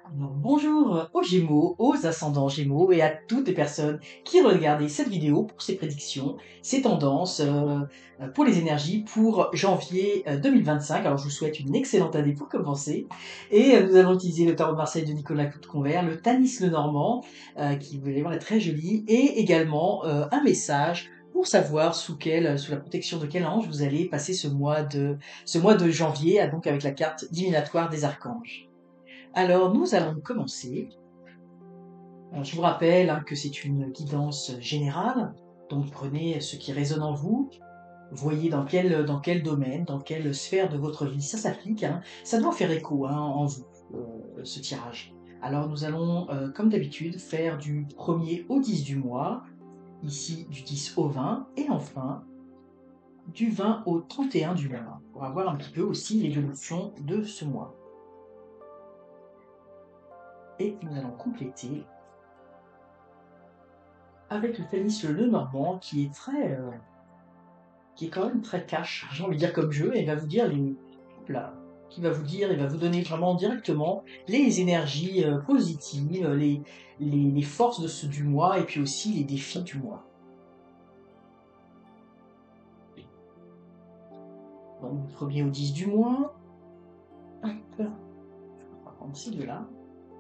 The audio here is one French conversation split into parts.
Alors, bonjour aux Gémeaux, aux ascendants Gémeaux et à toutes les personnes qui regardaient cette vidéo pour ces prédictions, ces tendances pour les énergies pour janvier 2025. Alors je vous souhaite une excellente année pour commencer et nous allons utiliser le tarot de Marseille de Nicolas Coude-Convert, le Tanis le Normand qui vous allez voir est très joli et également un message pour savoir sous la protection de quel ange vous allez passer ce mois de janvier, donc avec la carte divinatoire des archanges. Alors, nous allons commencer. Je vous rappelle que c'est une guidance générale, donc prenez ce qui résonne en vous, voyez dans quel domaine, dans quelle sphère de votre vie ça s'applique, hein. Ça doit faire écho en vous, ce tirage. Alors, nous allons, comme d'habitude, faire du 1er au 10 du mois, ici du 10 au 20, et enfin du 20 au 31 du mois, pour avoir un petit peu aussi l'évolution de ce mois. Et nous allons compléter avec le Tanis le Normand qui est quand même très cash, j'ai envie de dire comme jeu, et il va vous dire là, il va vous donner vraiment directement les énergies positives, les forces du mois et puis aussi les défis du mois. Donc, du 1er au 10 du mois, hop, on va prendre ces deux-là,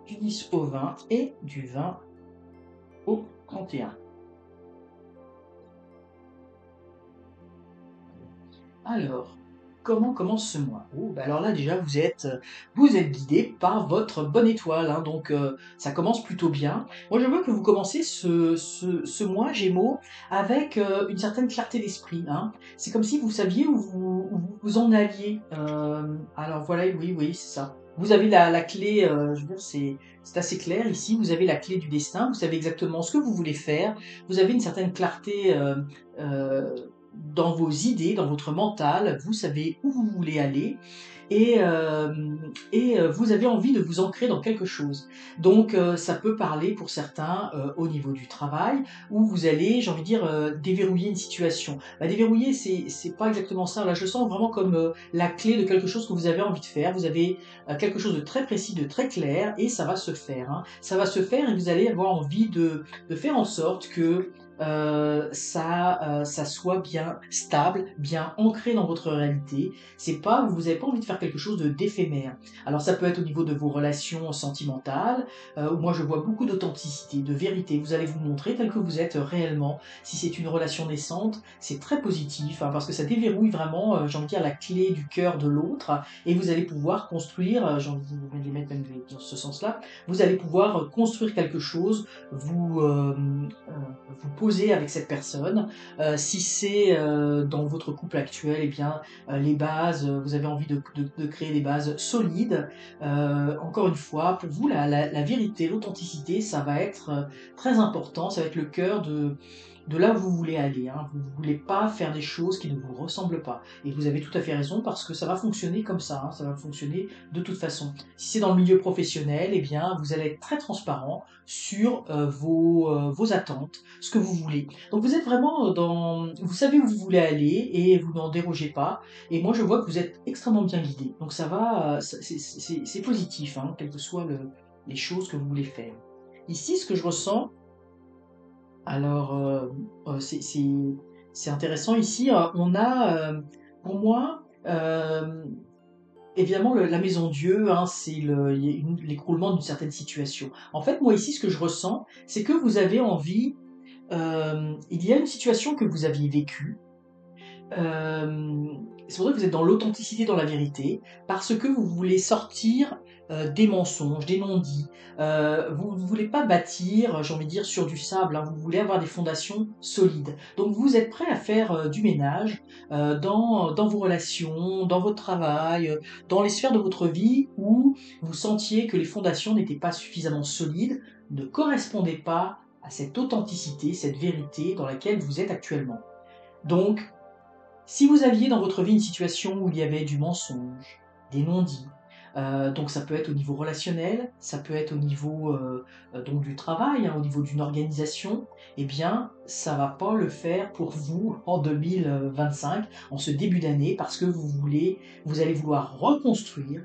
du 10 au 20 et du 20 au 31. Alors, comment commence ce mois? Oh, bah alors là déjà vous êtes guidé par votre bonne étoile, hein, donc ça commence plutôt bien. Moi je veux que vous commencez ce mois Gémeaux avec une certaine clarté d'esprit, hein. C'est comme si vous saviez où vous en alliez. Alors voilà, oui, oui, c'est ça. Vous avez la clé, je veux dire, c'est assez clair ici. Vous avez la clé du destin. Vous savez exactement ce que vous voulez faire. Vous avez une certaine clarté euh, dans vos idées, dans votre mental, vous savez où vous voulez aller et vous avez envie de vous ancrer dans quelque chose. Donc ça peut parler pour certains au niveau du travail où vous allez, j'ai envie de dire, déverrouiller une situation. Bah, déverrouiller, c'est pas exactement ça. Là, je sens vraiment comme la clé de quelque chose que vous avez envie de faire. Vous avez quelque chose de très précis, de très clair, et ça va se faire, hein. Ça va se faire et vous allez avoir envie de faire en sorte que ça soit bien stable, bien ancré dans votre réalité. C'est pas, vous n'avez pas envie de faire quelque chose d'éphémère. Alors ça peut être au niveau de vos relations sentimentales, où moi je vois beaucoup d'authenticité, de vérité. Vous allez vous montrer tel que vous êtes réellement. Si c'est une relation naissante, c'est très positif, hein, parce que ça déverrouille vraiment, j'ai envie de dire, la clé du cœur de l'autre, et vous allez pouvoir construire, j'ai envie de les mettre même dans ce sens-là, vous allez pouvoir construire quelque chose, vous poser avec cette personne. Si c'est dans votre couple actuel, eh bien les bases, vous avez envie de créer des bases solides. Encore une fois, pour vous, la vérité, l'authenticité, ça va être très important, ça va être le cœur de là où vous voulez aller, hein. Vous ne voulez pas faire des choses qui ne vous ressemblent pas. Et vous avez tout à fait raison parce que ça va fonctionner comme ça, hein, ça va fonctionner de toute façon. Si c'est dans le milieu professionnel, eh bien, vous allez être très transparent sur vos attentes, ce que vous voulez. Donc vous êtes vraiment vous savez où vous voulez aller et vous n'en dérogez pas. Et moi, je vois que vous êtes extrêmement bien guidé. Donc ça va, c'est positif, hein, quelles que soient les choses que vous voulez faire. Ici, ce que je ressens, alors, c'est intéressant ici. On a, pour moi, évidemment, la maison Dieu, hein, c'est l'écroulement d'une certaine situation. En fait, moi ici, ce que je ressens, c'est que vous avez envie, il y a une situation que vous aviez vécue, c'est pour ça que vous êtes dans l'authenticité, dans la vérité, parce que vous voulez sortir des mensonges, des non-dits. Vous ne voulez pas bâtir, j'ai envie de dire, sur du sable, hein, vous voulez avoir des fondations solides. Donc vous êtes prêt à faire du ménage dans vos relations, dans votre travail, dans les sphères de votre vie où vous sentiez que les fondations n'étaient pas suffisamment solides, ne correspondaient pas à cette authenticité, cette vérité dans laquelle vous êtes actuellement. Donc, si vous aviez dans votre vie une situation où il y avait du mensonge, des non-dits, donc ça peut être au niveau relationnel, ça peut être au niveau donc du travail, hein, au niveau d'une organisation, eh bien ça va pas le faire pour vous en 2025, en ce début d'année, parce que vous allez vouloir reconstruire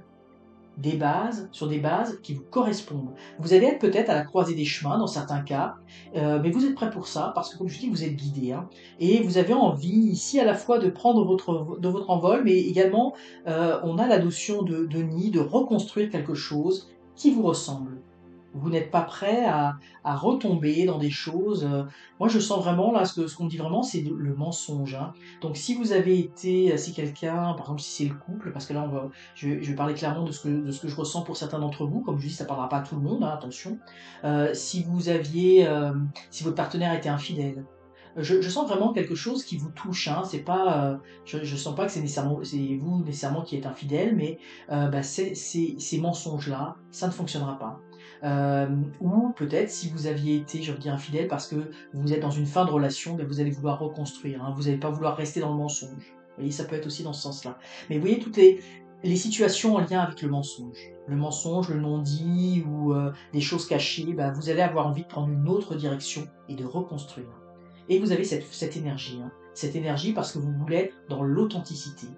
sur des bases qui vous correspondent. Vous allez être peut-être à la croisée des chemins dans certains cas, mais vous êtes prêt pour ça parce que comme je dis, vous êtes guidé, hein, et vous avez envie ici à la fois de prendre votre envol, mais également on a la notion de nid, de reconstruire quelque chose qui vous ressemble. Vous n'êtes pas prêt à retomber dans des choses. Moi, je sens vraiment là, ce qu'on dit vraiment, c'est le mensonge, hein. Donc, si vous avez été, si quelqu'un, par exemple, si c'est le couple, parce que là, je vais parler clairement de ce que je ressens pour certains d'entre vous. Comme je dis, ça ne parlera pas à tout le monde, hein, attention. Si vous aviez, si votre partenaire était infidèle, je sens vraiment quelque chose qui vous touche, hein. C'est pas, je sens pas que c'est vous nécessairement qui êtes infidèle, mais bah, ces mensonges-là, ça ne fonctionnera pas. Ou peut-être si vous aviez été, je veux dire, infidèle parce que vous êtes dans une fin de relation, ben vous allez vouloir reconstruire, hein. Vous n'allez pas vouloir rester dans le mensonge. Vous voyez, ça peut être aussi dans ce sens-là. Mais vous voyez toutes les situations en lien avec le mensonge. Le mensonge, le non-dit ou des choses cachées, ben, vous allez avoir envie de prendre une autre direction et de reconstruire. Et vous avez cette énergie, hein. Cette énergie parce que vous voulez être dans l'authenticité.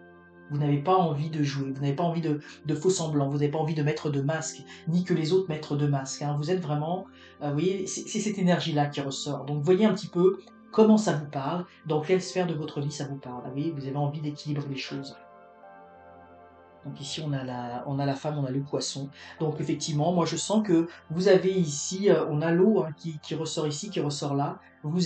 Vous n'avez pas envie de jouer, vous n'avez pas envie de faux semblants, vous n'avez pas envie de mettre de masque, ni que les autres mettent de masque, hein. Vous êtes vraiment, vous voyez, c'est cette énergie-là qui ressort. Donc voyez un petit peu comment ça vous parle, dans quelle sphère de votre vie ça vous parle. Vous voyez, vous avez envie d'équilibrer les choses. Donc ici on a la femme, on a le poisson. Donc effectivement, moi je sens que vous avez ici, on a l'eau, hein, qui ressort ici, qui ressort là. Vous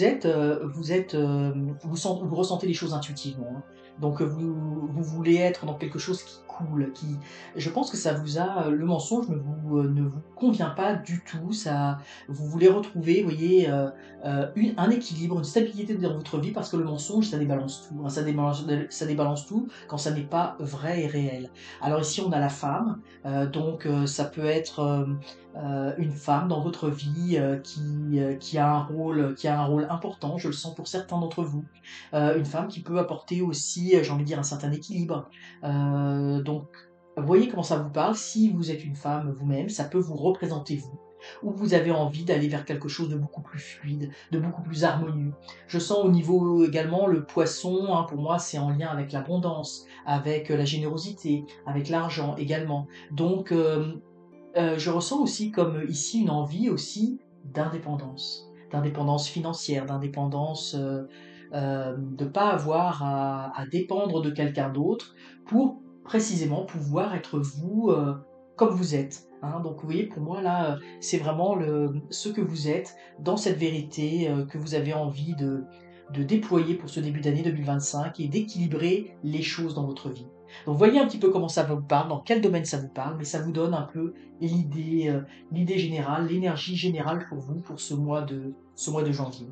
ressentez les choses intuitivement, hein. Donc vous voulez être dans quelque chose qui coule, qui. Je pense que ça vous a, le mensonge ne vous convient pas du tout. Ça, vous voulez retrouver, vous voyez, un équilibre, une stabilité dans votre vie parce que le mensonge ça débalance tout, hein. Ça débalance tout quand ça n'est pas vrai et réel. Alors ici, on a la femme, donc ça peut être une femme dans votre vie qui a un rôle important, je le sens pour certains d'entre vous. Une femme qui peut apporter aussi, j'ai envie de dire, un certain équilibre. Donc, vous voyez comment ça vous parle. Si vous êtes une femme vous-même, ça peut vous représenter vous, ou vous avez envie d'aller vers quelque chose de beaucoup plus fluide, de beaucoup plus harmonieux. Je sens au niveau également le poisson, hein, pour moi, c'est en lien avec l'abondance, avec la générosité, avec l'argent également. Donc, je ressens aussi comme ici une envie aussi d'indépendance financière, d'indépendance, de pas avoir à dépendre de quelqu'un d'autre pour précisément pouvoir être vous, comme vous êtes, hein. Donc vous voyez pour moi là, c'est vraiment ce que vous êtes dans cette vérité, que vous avez envie de déployer pour ce début d'année 2025 et d'équilibrer les choses dans votre vie. Donc voyez un petit peu comment ça vous parle, dans quel domaine ça vous parle, mais ça vous donne un peu l'idée générale, l'énergie générale pour vous pour ce mois de janvier.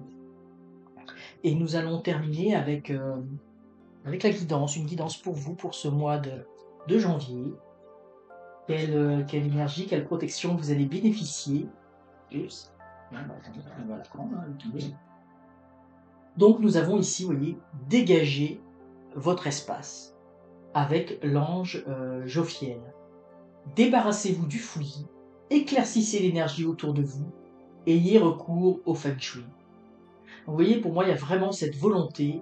Et nous allons terminer avec la guidance, une guidance pour vous pour ce mois de janvier. Quelle énergie, quelle protection vous allez bénéficier. Oups. Attendez, on va la prendre, hein, donc nous avons ici, vous voyez, dégagé votre espace avec l'ange Jophiel. Débarrassez-vous du fouillis, éclaircissez l'énergie autour de vous, ayez recours au feng shui. Vous voyez, pour moi, il y a vraiment cette volonté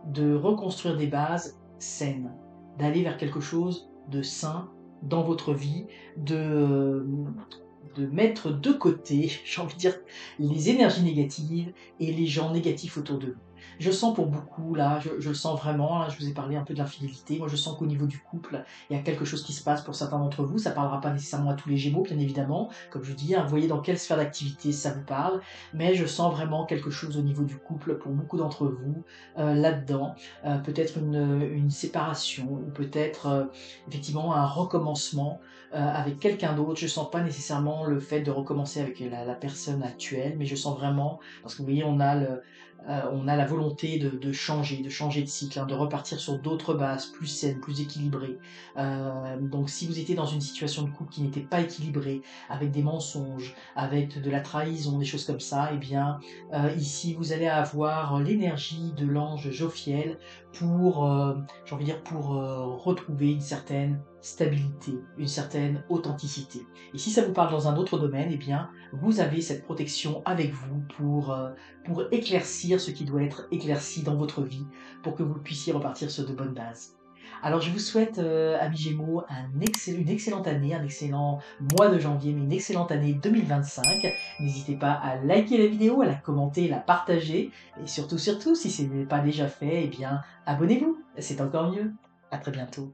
de reconstruire des bases saines, d'aller vers quelque chose de sain dans votre vie, de mettre de côté, j'ai envie de dire, les énergies négatives et les gens négatifs autour de vous. Je sens pour beaucoup, là, je le sens vraiment, là, je vous ai parlé un peu de l'infidélité, moi je sens qu'au niveau du couple, il y a quelque chose qui se passe pour certains d'entre vous, ça ne parlera pas nécessairement à tous les Gémeaux, bien évidemment, comme je dis, hein, vous voyez dans quelle sphère d'activité ça vous parle, mais je sens vraiment quelque chose au niveau du couple pour beaucoup d'entre vous, là-dedans, peut-être une séparation, ou peut-être effectivement un recommencement, avec quelqu'un d'autre. Je sens pas nécessairement le fait de recommencer avec la personne actuelle, mais je sens vraiment, parce que vous voyez, on a la volonté de changer de cycle, hein, de repartir sur d'autres bases, plus saines, plus équilibrées. Donc si vous étiez dans une situation de couple qui n'était pas équilibrée, avec des mensonges, avec de la trahison, des choses comme ça, eh bien ici vous allez avoir l'énergie de l'ange Jophiel pour, j'ai envie de dire, pour retrouver une certaine stabilité, une certaine authenticité. Et si ça vous parle dans un autre domaine, eh bien, vous avez cette protection avec vous pour éclaircir ce qui doit être éclairci dans votre vie, pour que vous puissiez repartir sur de bonnes bases. Alors je vous souhaite, amis Gémeaux, une excellente année, un excellent mois de janvier, mais une excellente année 2025. N'hésitez pas à liker la vidéo, à la commenter, la partager, et surtout, surtout, si ce n'est pas déjà fait, eh bien, abonnez-vous, c'est encore mieux. À très bientôt.